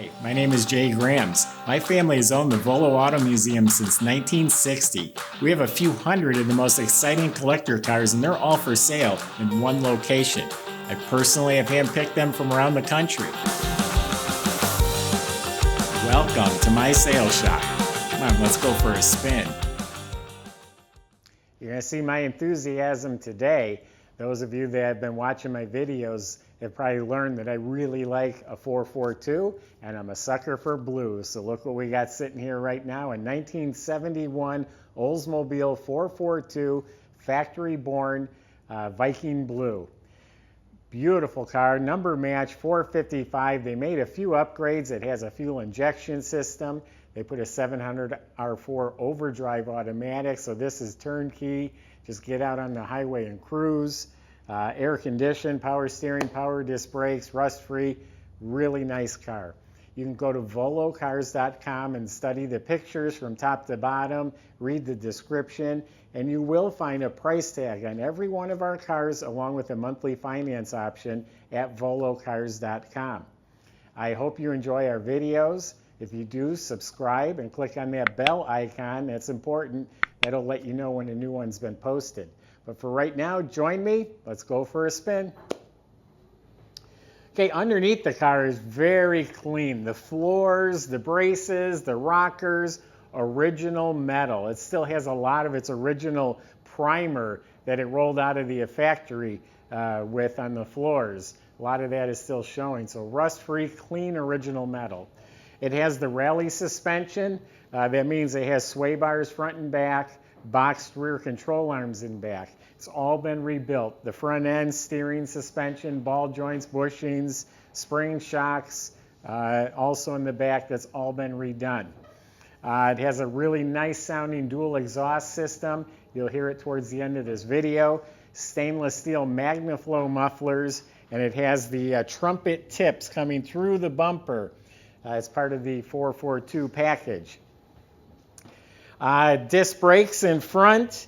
Hi, my name is Jay Grams. My family has owned the Volo Auto Museum since 1960. We have a few hundred of the most exciting collector cars, and they're all for sale in one location. I personally have handpicked them from around the country. Welcome to my sales shop. Come on, let's go for a spin. You're going to see my enthusiasm today. Those of you that have been watching my videos have probably learned that I really like a 442, and I'm a sucker for blue. So look what we got sitting here right now, a 1971 Oldsmobile 442 factory-born Viking blue. Beautiful car, number match 455. They made a few upgrades. It has a fuel injection system. They put a 700 R4 overdrive automatic, so this is turnkey. Just get out on the highway and cruise. Air conditioned, power steering, power disc brakes, rust free, really nice car. You can go to volocars.com and study the pictures from top to bottom, read the description, and you will find a price tag on every one of our cars along with a monthly finance option at volocars.com. I hope you enjoy our videos. If you do, subscribe and click on that bell icon. That's important. That'll let you know when a new one's been posted. But for right now, join me. Let's go for a spin. Okay, underneath the car is very clean. The floors, the braces, the rockers, original metal. It still has a lot of its original primer that it rolled out of the factory with on the floors. A lot of that is still showing. So rust-free, clean, original metal. It has the rally suspension. That means it has sway bars front and back, boxed rear control arms in back. It's all been rebuilt. The front end, steering, suspension, ball joints, bushings, spring shocks, also in the back, that's all been redone. It has a really nice sounding dual exhaust system. You'll hear it towards the end of this video. Stainless steel MagnaFlow mufflers, and it has the trumpet tips coming through the bumper as part of the 442 package. Disc brakes in front,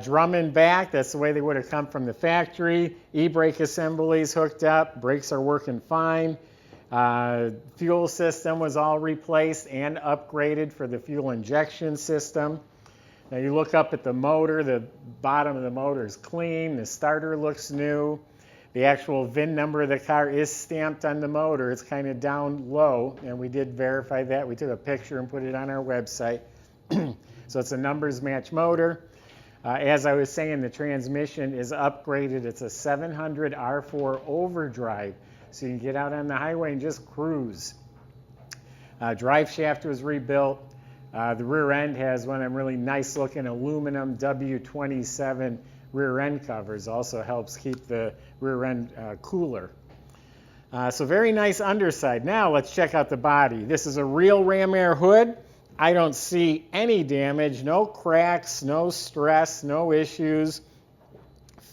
drum in back. That's the way they would have come from the factory. E-brake assemblies hooked up. Brakes are working fine. Fuel system was all replaced and upgraded for the fuel injection system. Now you look up at the motor. The bottom of the motor is clean. The starter looks new. The actual VIN number of the car is stamped on the motor. It's kind of down low, and we did verify that. We took a picture and put it on our website. So it's a numbers match motor. As I was saying, the transmission is upgraded. It's a 700 R4 overdrive, so you can get out on the highway and just cruise. Drive shaft was rebuilt. The rear end has one of them really nice looking aluminum W27 rear end covers. Also helps keep the rear end cooler. So very nice underside. Now let's check out the body. This is a real Ram Air hood. I don't see any damage, no cracks, no stress, no issues.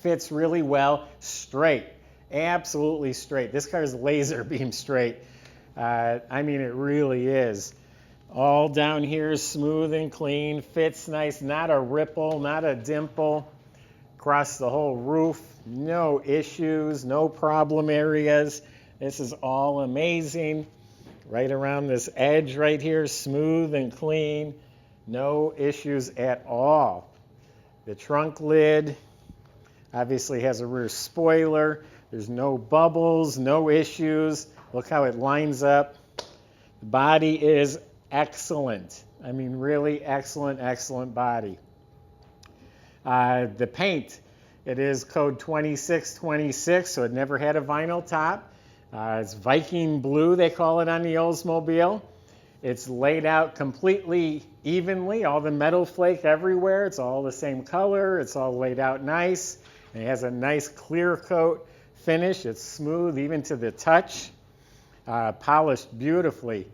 Fits really well, straight, absolutely straight. This car is laser beam straight. I mean, it really is. All down here is smooth and clean, fits nice, not a ripple, not a dimple. Across the whole roof, no issues, no problem areas. This is all amazing. Right around this edge right here, smooth and clean, no issues at all. The trunk lid obviously has a rear spoiler. There's no bubbles, no issues. Look how it lines up. The body is excellent. I mean, really excellent, excellent body. The paint, it is code 2626, so it never had a vinyl top. It's Viking blue, they call it on the Oldsmobile. It's laid out completely evenly, all the metal flake everywhere. It's all the same color. It's all laid out nice. And it has a nice clear coat finish. It's smooth even to the touch. Polished beautifully.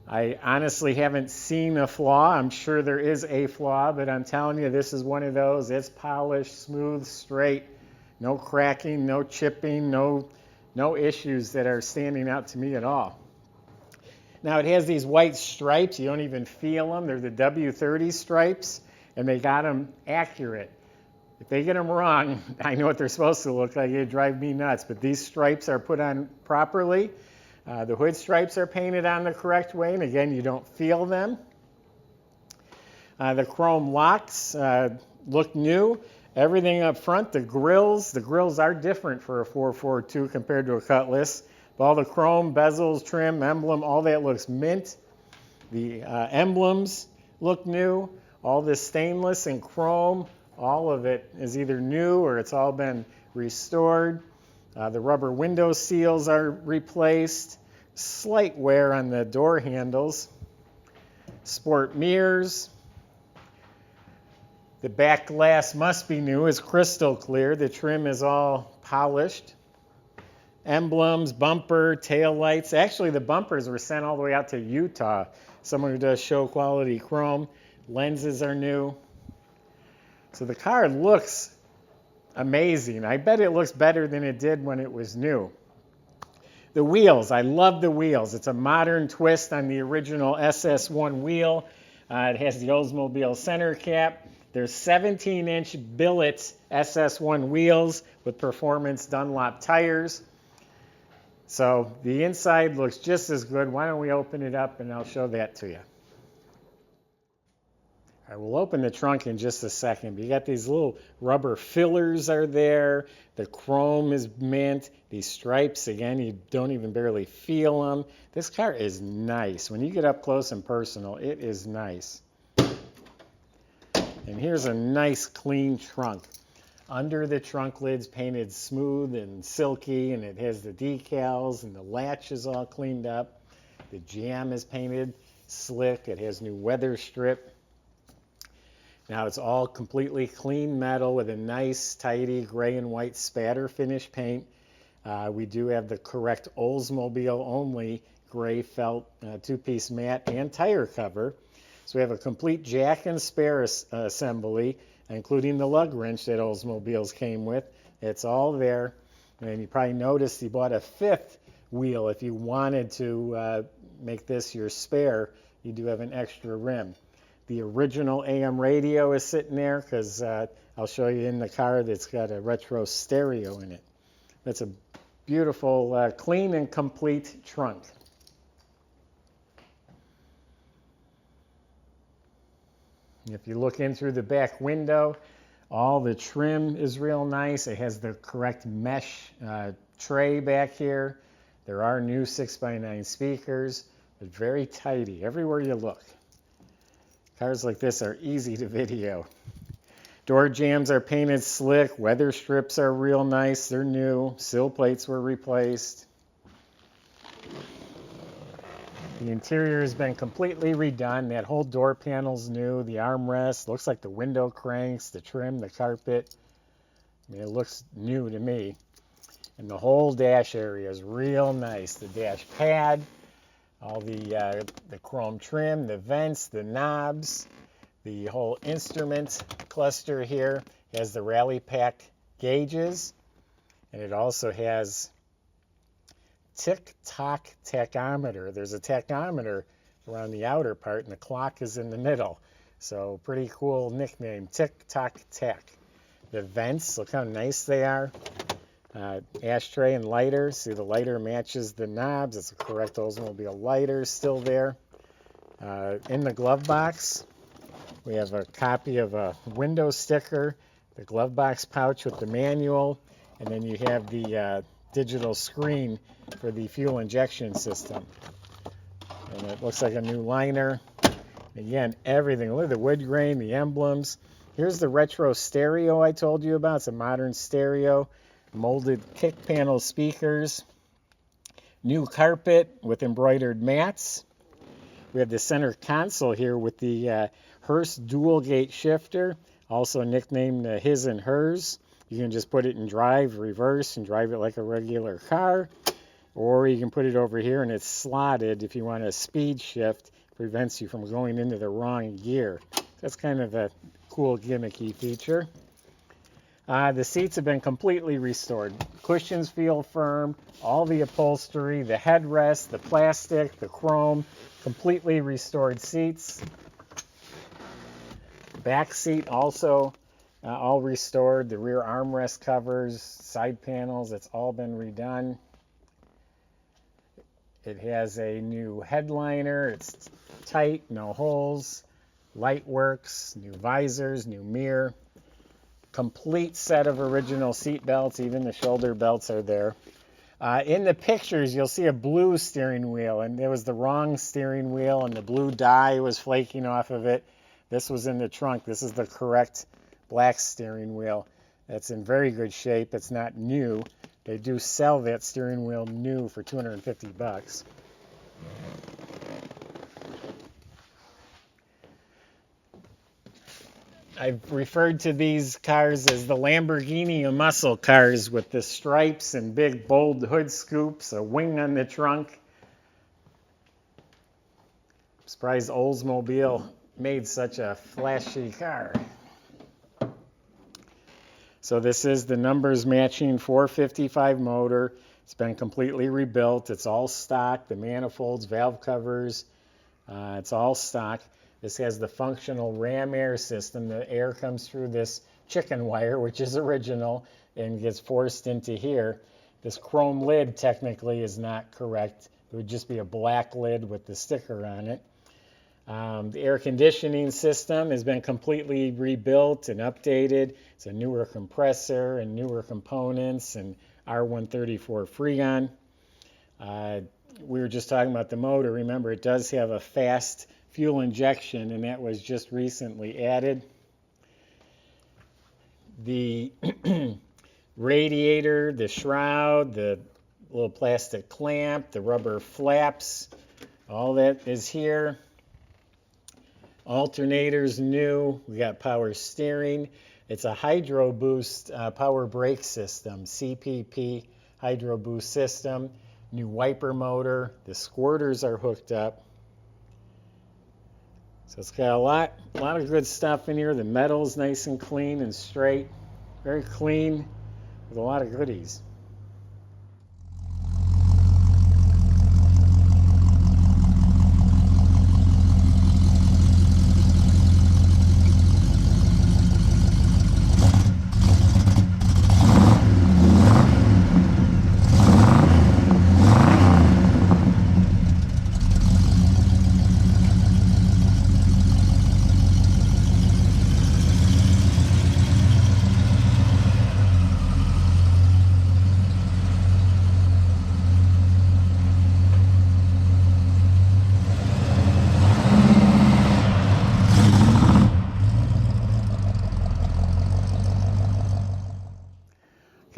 I honestly haven't seen a flaw. I'm sure there is a flaw, but I'm telling you, this is one of those. It's polished, smooth, straight, no cracking, no chipping, no issues that are standing out to me at all. Now it has these white stripes. You don't even feel them. They're the W30 stripes, and they got them accurate. If they get them wrong, I know what they're supposed to look like. It drive me nuts. But these stripes are put on properly. The hood stripes are painted on the correct way, and again, you don't feel them. The chrome locks look new. Everything up front, the grills are different for a 442 compared to a Cutlass. But all the chrome, bezels, trim, emblem, all that looks mint. The emblems look new. All this stainless and chrome, all of it is either new or it's all been restored. The rubber window seals are replaced. Slight wear on the door handles. Sport mirrors. The back glass must be new, it's crystal clear. The trim is all polished. Emblems, bumper, tail lights. Actually, the bumpers were sent all the way out to Utah. Someone who does show quality chrome. Lenses are new. So the car looks amazing. I bet it looks better than it did when it was new. The wheels, I love the wheels. It's a modern twist on the original SS1 wheel. It has the Oldsmobile center cap. There's 17-inch billet SS1 wheels with performance Dunlop tires. So the inside looks just as good. Why don't we open it up and I'll show that to you. All right, we'll open the trunk in just a second. But you got these little rubber fillers are there. The chrome is mint. These stripes, again, you don't even barely feel them. This car is nice. When you get up close and personal, it is nice. And here's a nice clean trunk. Under the trunk lid's painted smooth and silky, and it has the decals, and the latch is all cleaned up. The jamb is painted slick. It has new weather strip. Now it's all completely clean metal with a nice, tidy gray and white spatter finish paint. We do have the correct Oldsmobile only gray felt two-piece mat and tire cover. So we have a complete jack and spare assembly, including the lug wrench that Oldsmobiles came with. It's all there. And you probably noticed you bought a fifth wheel. If you wanted to make this your spare, you do have an extra rim. The original AM radio is sitting there because I'll show you in the car that's got a retro stereo in it. That's a beautiful, clean and complete trunk. If you look in through the back window, all the trim is real nice. It has the correct mesh tray back here. There are new 6x9 speakers, but very tidy everywhere you look. Cars like this are easy to video. Door jambs are painted slick. Weather strips are real nice. They're new. Sill plates were replaced. The interior has been completely redone. That whole door panel's new. The armrest, looks like the window cranks, the trim, the carpet. I mean, it looks new to me. And the whole dash area is real nice. The dash pad, all the chrome trim, the vents, the knobs, the whole instrument cluster here has the rally pack gauges, and it also has tick-tock tachometer. There's a tachometer around the outer part, and the clock is in the middle. So pretty cool nickname, tick-tock tack. The vents, look how nice they are. Ashtray and lighter. See, the lighter matches the knobs. It's a correct Oldsmobile lighter still there. In the glove box, we have a copy of a window sticker, the glove box pouch with the manual, and then you have the digital screen for the fuel injection system. And it looks like a new liner. Again, everything. Look at the wood grain, the emblems. Here's the retro stereo I told you about. It's a modern stereo. Molded kick panel speakers. New carpet with embroidered mats. We have the center console here with the Hurst dual gate shifter, also nicknamed his and hers. You can just put it in drive, reverse, and drive it like a regular car. Or you can put it over here and it's slotted if you want a speed shift. Prevents you from going into the wrong gear. That's kind of a cool gimmicky feature. The seats have been completely restored. Cushions feel firm, all the upholstery, the headrest, the plastic, the chrome, completely restored seats. Back seat also all restored. The rear armrest covers, side panels, it's all been redone. It has a new headliner. It's tight, no holes. Light works, new visors, new mirror. Complete set of original seat belts. Even the shoulder belts are there. In the pictures, you'll see a blue steering wheel, and it was the wrong steering wheel, and the blue dye was flaking off of it. This was in the trunk. This is the correct black steering wheel. It's in very good shape. It's not new. They do sell that steering wheel new for $250. I've referred to these cars as the Lamborghini of muscle cars, with the stripes and big bold hood scoops, a wing on the trunk. I'm surprised Oldsmobile made such a flashy car. So this is the numbers matching 455 motor. It's been completely rebuilt. It's all stock. The manifolds, valve covers, it's all stock. This has the functional ram air system. The air comes through this chicken wire, which is original, and gets forced into here. This chrome lid technically is not correct. It would just be a black lid with the sticker on it. The air conditioning system has been completely rebuilt and updated. It's a newer compressor and newer components and R134 Freon. We were just talking about the motor. Remember, it does have a fast fuel injection, and that was just recently added. The radiator, the shroud, the little plastic clamp, the rubber flaps, all that is here. Alternators new. We got power steering. It's a Hydro Boost power brake system, CPP Hydro Boost system. New wiper motor. The squirters are hooked up. So it's got a lot of good stuff in here. The metal's nice and clean and straight. Very clean with a lot of goodies.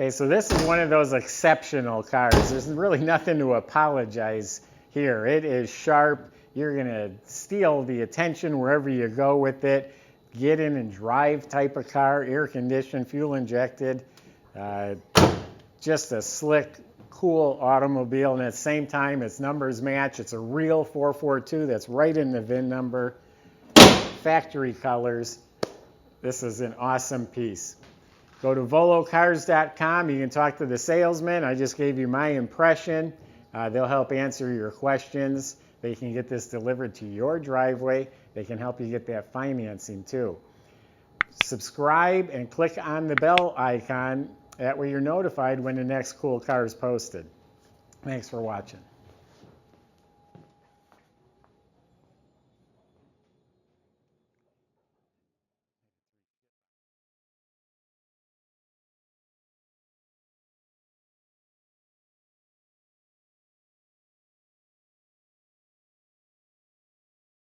Okay, so this is one of those exceptional cars. There's really nothing to apologize here. It is sharp. You're going to steal the attention wherever you go with it. Get in and drive type of car, air conditioned, fuel injected. Just a slick, cool automobile. And at the same time, its numbers match. It's a real 442. That's right in the VIN number. Factory colors. This is an awesome piece. Go to volocars.com. You can talk to the salesman. I just gave you my impression. They'll help answer your questions. They can get this delivered to your driveway. They can help you get that financing too. Subscribe and click on the bell icon. That way you're notified when the next cool car is posted. Thanks for watching.